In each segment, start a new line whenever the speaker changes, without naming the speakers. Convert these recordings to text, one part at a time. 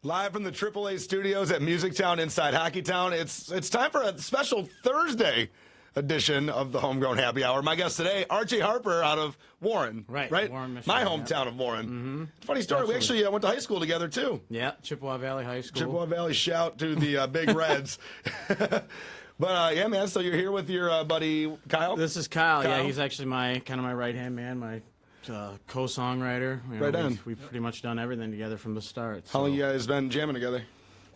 Live from the AAA studios at Music Town inside Hockey Town. It's time for a special Thursday edition of the Homegrown Happy Hour. My guest today, R.J. Harper out of Warren. Right?
Warren, Michigan.
My hometown of Warren.
Mm-hmm.
Funny story.
Absolutely.
We actually went to high school together, too.
Yeah, Chippewa Valley High School.
Chippewa Valley, shout to the Big Reds. But, yeah, man, so you're here with your buddy Kyle?
This is Kyle. Yeah, he's actually my right-hand man, my co-songwriter.
Right on.
We've pretty much done everything together from the start.
How long you guys been jamming together?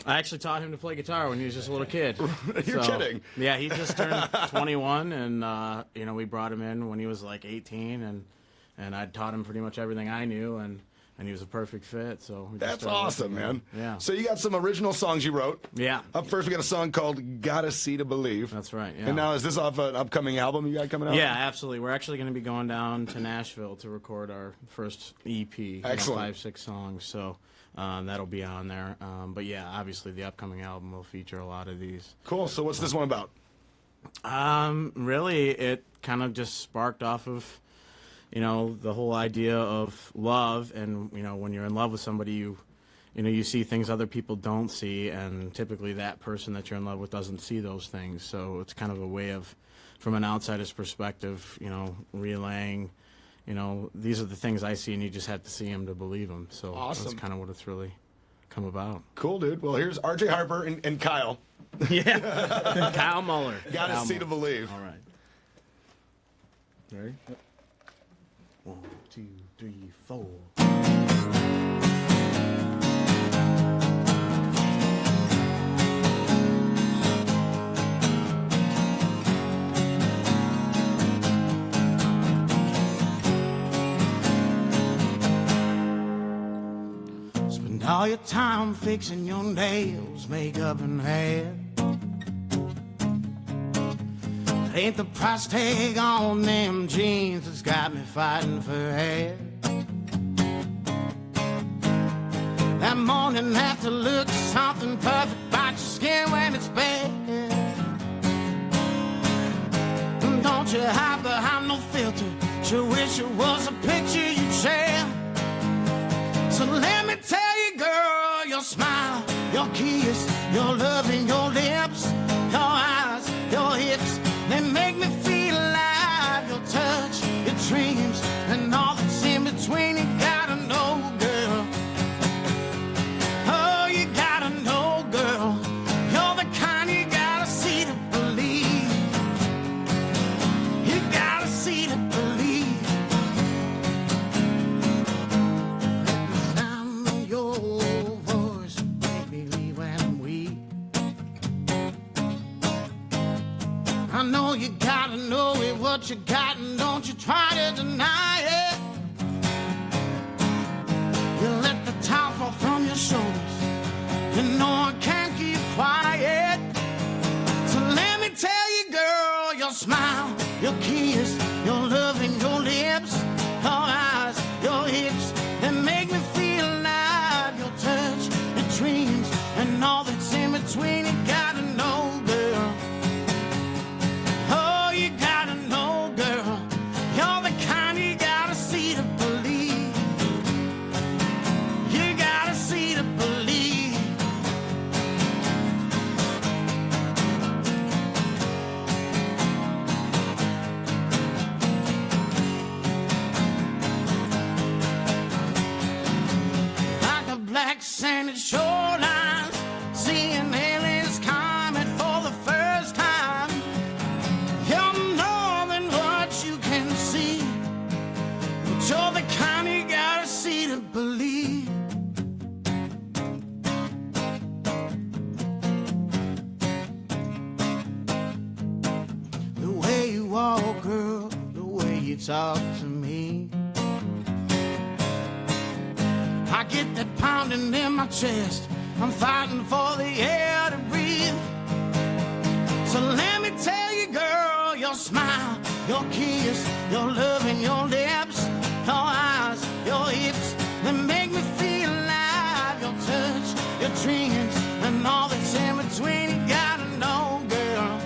I actually taught him to play guitar when he was just a little kid.
You're kidding.
Yeah, he just turned 21, and we brought him in when he was like 18, and I taught him pretty much everything I knew, and he was a perfect fit. So
that's awesome, man.
Yeah.
So you got some original songs you wrote.
Yeah.
Up first, we got a song called "Gotta See to Believe."
That's right. Yeah.
And now, is this off an upcoming album you got coming out?
Yeah, absolutely. We're actually going to be going down to Nashville to record our first EP.
Excellent.
5-6 songs. So that'll be on there. But yeah, obviously the upcoming album will feature a lot of these.
Cool. So what's this one about?
Really, it kind of just sparked off of, the whole idea of love, and when you're in love with somebody, you see things other people don't see, and typically that person that you're in love with doesn't see those things. So it's kind of a way of, from an outsider's perspective, relaying, these are the things I see, and you just have to see them to believe them. So
awesome.
That's kind of what it's really come about.
Cool, dude. Well, here's R.J. Harper and Kyle.
Yeah, Kyle Muller.
Gotta see to believe.
All right. Ready? 1, 2, 3, 4. Spend all your time fixing your nails, makeup and hair. Ain't the price tag on them jeans that's got me fighting for air. That morning after looks something perfect about your skin when it's bad. Don't you hide behind no filter, you wish it was a picture you'd share. So let me tell you, girl, your smile, your kiss, your love and your lips, your eyes, your hips, they make me feel alive. Your touch, your dreams, and all that's in between. You gotta know, girl. Oh, you gotta know, girl. You're the kind you gotta see to believe. You gotta see to believe. The sound of your voice make me leave when I'm weak. I know you gotta know it, what you got, and don't you try to deny it. You let the towel fall from your shoulders, you know I can't keep quiet. So let me tell you, girl, your smile, your kiss, your love and your lips, your eyes, your hips, they make me feel alive. Your touch, your dreams, and all that's in between. You gotta know, girl. Oh, you gotta know, girl. You're the kind you gotta see to believe. You gotta see to believe. Like a black sanded shoreline, seeing aliens coming for the first time. You're more than what you can see, but you're the kind you gotta see to believe. The way you walk, girl, the way you talk to me, I get that pounding in my chest. I'm fighting for the air to breathe. So let me tell you, girl, your smile, your kiss, your love and your lips, your eyes, your hips, they make me feel alive. Your touch, your dreams, and all that's in between. You gotta know, girl.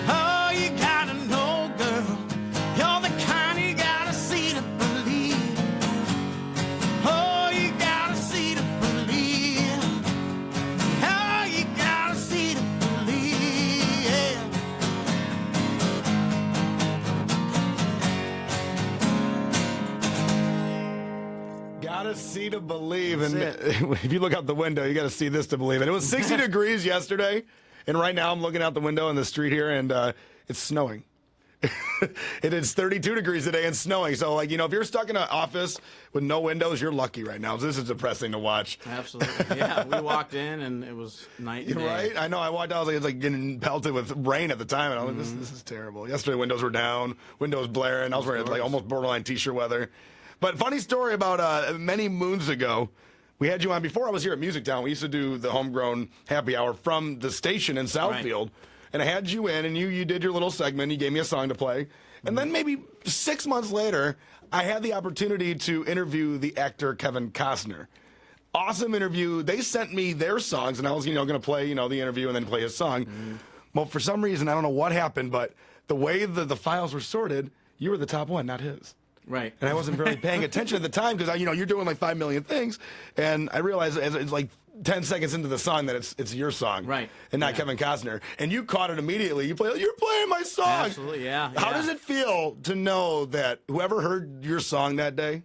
Oh, you gotta know, girl. You're the kind you gotta see to believe. Oh, you gotta see to believe.
gotta see to believe.
That's
And if you look out the window, you gotta see this to believe. And it was 60 degrees yesterday, and right now I'm looking out the window in the street here, and it's snowing. It is 32 degrees today and snowing. So, like, you know, if you're stuck in an office with no windows, you're lucky right now. This is depressing to watch.
Absolutely. Yeah, we walked in and it was night and day.
Right? I know. I walked out. I was like, it's like getting pelted with rain at the time, and I was like, this is terrible. Yesterday, windows were down, windows blaring. I was wearing like almost borderline t-shirt weather. But funny story about many moons ago. We had you on before I was here at Music Town. We used to do the homegrown happy hour from the station in Southfield. Right. And I had you in, and you did your little segment. You gave me a song to play. And then maybe 6 months later, I had the opportunity to interview the actor Kevin Costner. Awesome interview. They sent me their songs, and I was, going to play, the interview and then play his song. Well, for some reason, I don't know what happened, but the way the files were sorted, you were the top one, not his.
Right.
And I wasn't really paying attention at the time because, you're doing like 5 million things. And I realized it's like 10 seconds into the song that it's your song.
Right.
And not Kevin Costner. And you caught it immediately. You're playing my song.
Absolutely, yeah.
How does it feel to know that whoever heard your song that day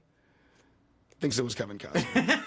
thinks it was Kevin Costner?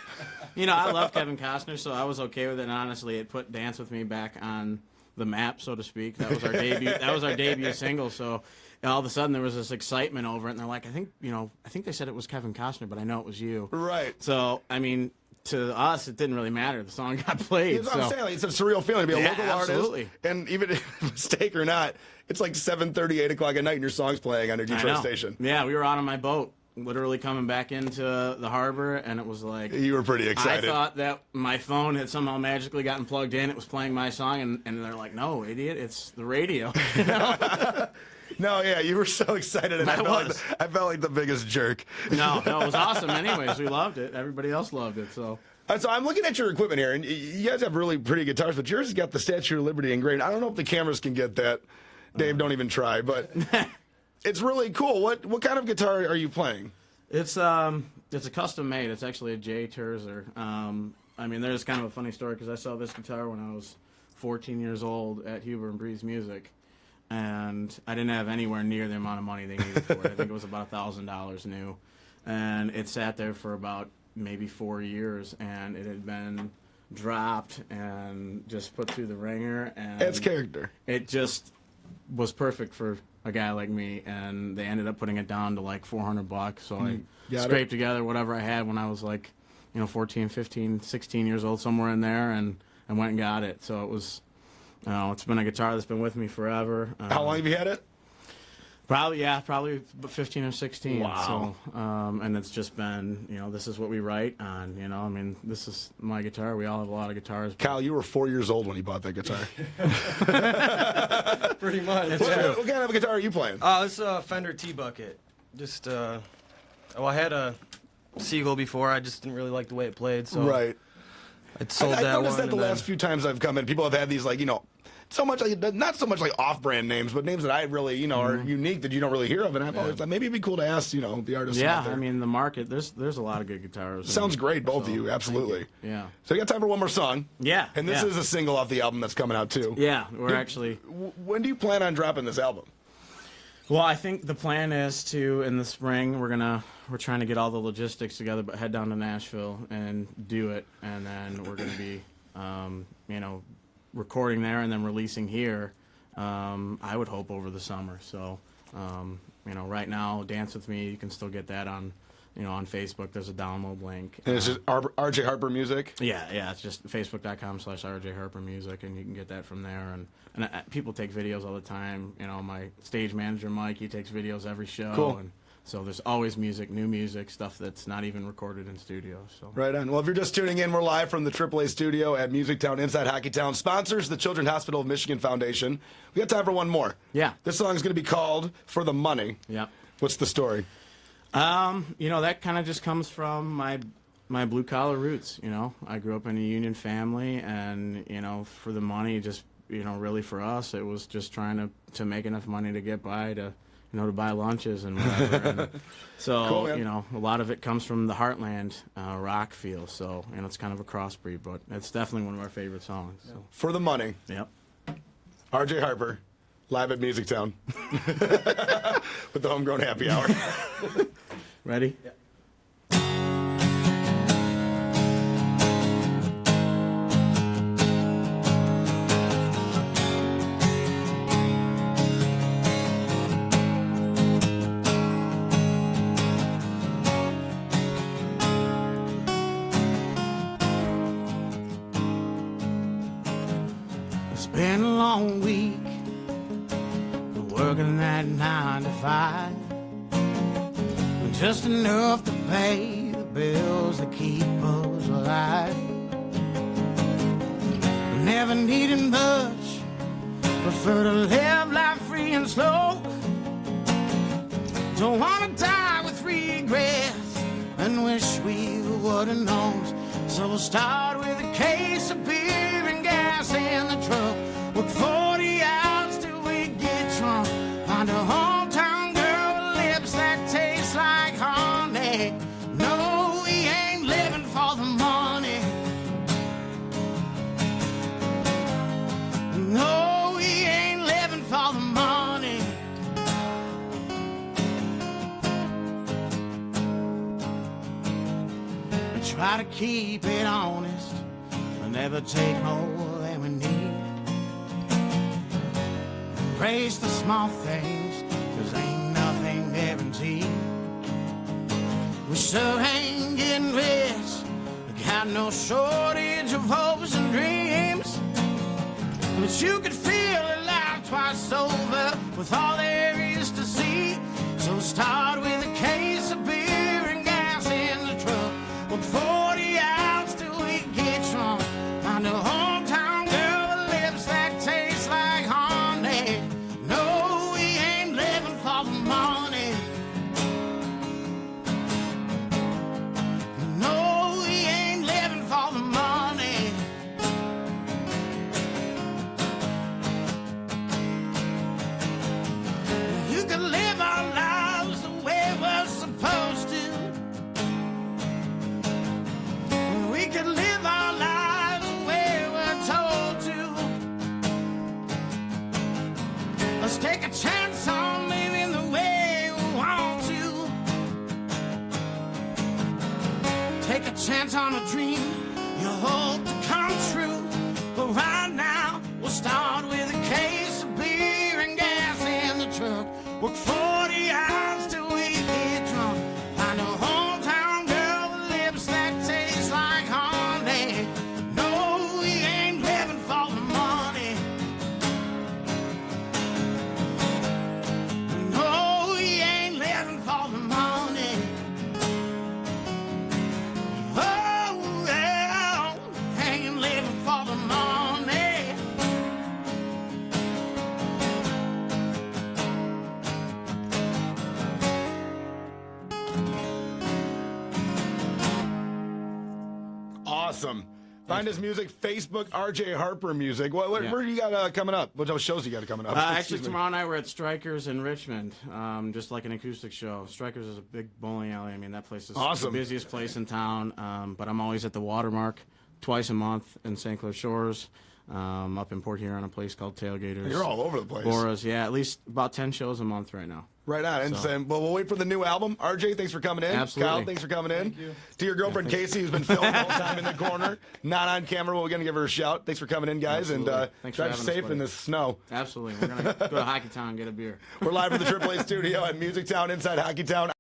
I love Kevin Costner, so I was okay with it. And honestly, it put Dance With Me back on the map, so to speak. That was our debut. That was our debut single. So all of a sudden there was this excitement over it, and they're like, I think they said it was Kevin Costner, but I know it was you.
Right.
So I mean, to us, it didn't really matter. The song got played.
That's what I'm saying. Like, it's a surreal feeling to be a local
absolutely.
artist, and even if mistake or not, it's like 7:30, 8 o'clock at night, and your song's playing on your Detroit station.
Yeah, we were out on my boat, literally coming back into the harbor, and it was like...
You were pretty excited.
I thought that my phone had somehow magically gotten plugged in. It was playing my song, and they're like, no, idiot, it's the radio.
No, yeah, you were so excited, and I felt like the biggest jerk.
No, it was awesome anyways. We loved it. Everybody else loved it, so...
So I'm looking at your equipment here, and you guys have really pretty guitars, but yours has got the Statue of Liberty engraved. I don't know if the cameras can get that. Dave, don't even try, but it's really cool. What kind of guitar are you playing?
It's a custom made. It's actually a J Terzer. There's kind of a funny story because I saw this guitar when I was 14 years old at Huber and Breeze Music, and I didn't have anywhere near the amount of money they needed for it. I think it was about $1,000 new, and it sat there for about maybe 4 years, and it had been dropped and just put through the ringer, and
It's character.
It just was perfect for a guy like me, and they ended up putting it down to like $400. So I scraped together whatever I had when I was like 14, 15, 16 years old, somewhere in there, and I went and got it. So it was it's been a guitar that's been with me forever.
How long have you had it?
Probably 15 or 16.
Wow.
So, and it's just been, this is what we write on, this is my guitar. We all have a lot of guitars.
Kyle, you were 4 years old when you bought that guitar.
Pretty much.
What kind of guitar are you playing?
It's a Fender T-Bucket. Just, I had a Seagull before. I just didn't really like the way it played, so
right.
I sold that one.
I noticed that the last few times I've come in, people have had these, like, not so much like off-brand names, but names that I really, are unique that you don't really hear of. And I've always thought maybe it'd be cool to ask, the artists.
Yeah,
out there.
the market, there's a lot of good guitars.
Sounds great, both of you, absolutely.
You. Yeah.
So you got time for one more song?
Yeah.
And this is a single off the album that's coming out too.
Yeah,
When do you plan on dropping this album?
Well, I think the plan is to, in the spring, we're trying to get all the logistics together, but head down to Nashville and do it, and then we're gonna be, recording there and then releasing here. I would hope over the summer. So, right now, Dance With Me, you can still get that on, on Facebook. There's a download link.
And it's just RJ Harper Music?
Yeah, it's just facebook.com/RJ Harper Music, and you can get that from there. And people take videos all the time. My stage manager, Mike, he takes videos every show.
Cool.
And so there's always music, new music, stuff that's not even recorded in studio. So
right on. Well, if you're just tuning in, we're live from the AAA studio at Music Town inside Hockeytown. Sponsors the Children's Hospital of Michigan Foundation. We got time for one more.
Yeah.
This song is going to be called For the Money.
Yep.
What's the story?
That kind of just comes from my blue collar roots. I grew up in a union family, and for the money, just really for us, it was just trying to make enough money to get by to buy lunches and whatever. And so,
cool,
a lot of it comes from the Heartland rock feel. So, it's kind of a crossbreed, but it's definitely one of our favorite songs. So.
For the Money.
Yep.
RJ Harper, live at Music Town with the Homegrown Happy Hour.
Ready?
Yeah.
long week, working that 9 to 5, just enough to pay the bills that keep us alive. Never needing much, prefer to live life free and slow. Don't wanna die with regrets and wish we would've known. So we'll start with a case of beer and gas in the truck. Work 40 hours till we get drunk. Find a hometown girl with lips that taste like honey. No, we ain't living for the money. No, we ain't living for the money. We try to keep it honest and never take more than we need. Embrace the small things, 'cause ain't nothing guaranteed. We sure ain't getting rich, we got no shortage of hopes and dreams. But you could feel alive twice over with all there is to see. So start with a case of beer and gas in the truck. Work 40 hours till we get drunk. Find a hometown girl with lips that taste like honey. No, we ain't living for the money. No, we ain't living for the money. You can live our lives the way we're supposed to. We can live our lives the way we're told to. Let's take a chance on living the way we want to. Take a chance on a dream you hope to come true. But right now, we'll start with a case of beer and gas in the truck. Work 40 hours till we get drunk. Find a hometown girl with lips that taste like honey. No, we ain't living for the money. No, we ain't living for the money. Oh, well, ain't living for the money.
Awesome. Find his music, Facebook, RJ Harper Music. Where
Yeah.
do you got coming up? What shows you got coming up?
Actually,
Excuse me.
tomorrow night we're at Strikers in Richmond, just like an acoustic show. Strikers is a big bowling alley. I mean, that place is
Awesome.
the busiest place in town. But I'm always at the Watermark twice a month in St. Clair Shores, up in Port Huron, a place called Tailgaters.
You're all over the place.
Boras, yeah, at least about 10 shows a month right now.
Right on. And
So-
well, we'll wait for the new album. RJ, thanks for coming in.
Absolutely.
Kyle, thanks for coming in.
Thank you.
To your girlfriend, Casey, who's been filming the whole time in the corner, not on camera, but we're going to give her a shout. Thanks for coming in, guys.
Absolutely.
And
Thanks for
drive
having us,
safe
buddy.
in this snow.
Absolutely. We're going to go to Hockey Town and get a beer.
We're live from the AAA studio at Music Town inside Hockey Town.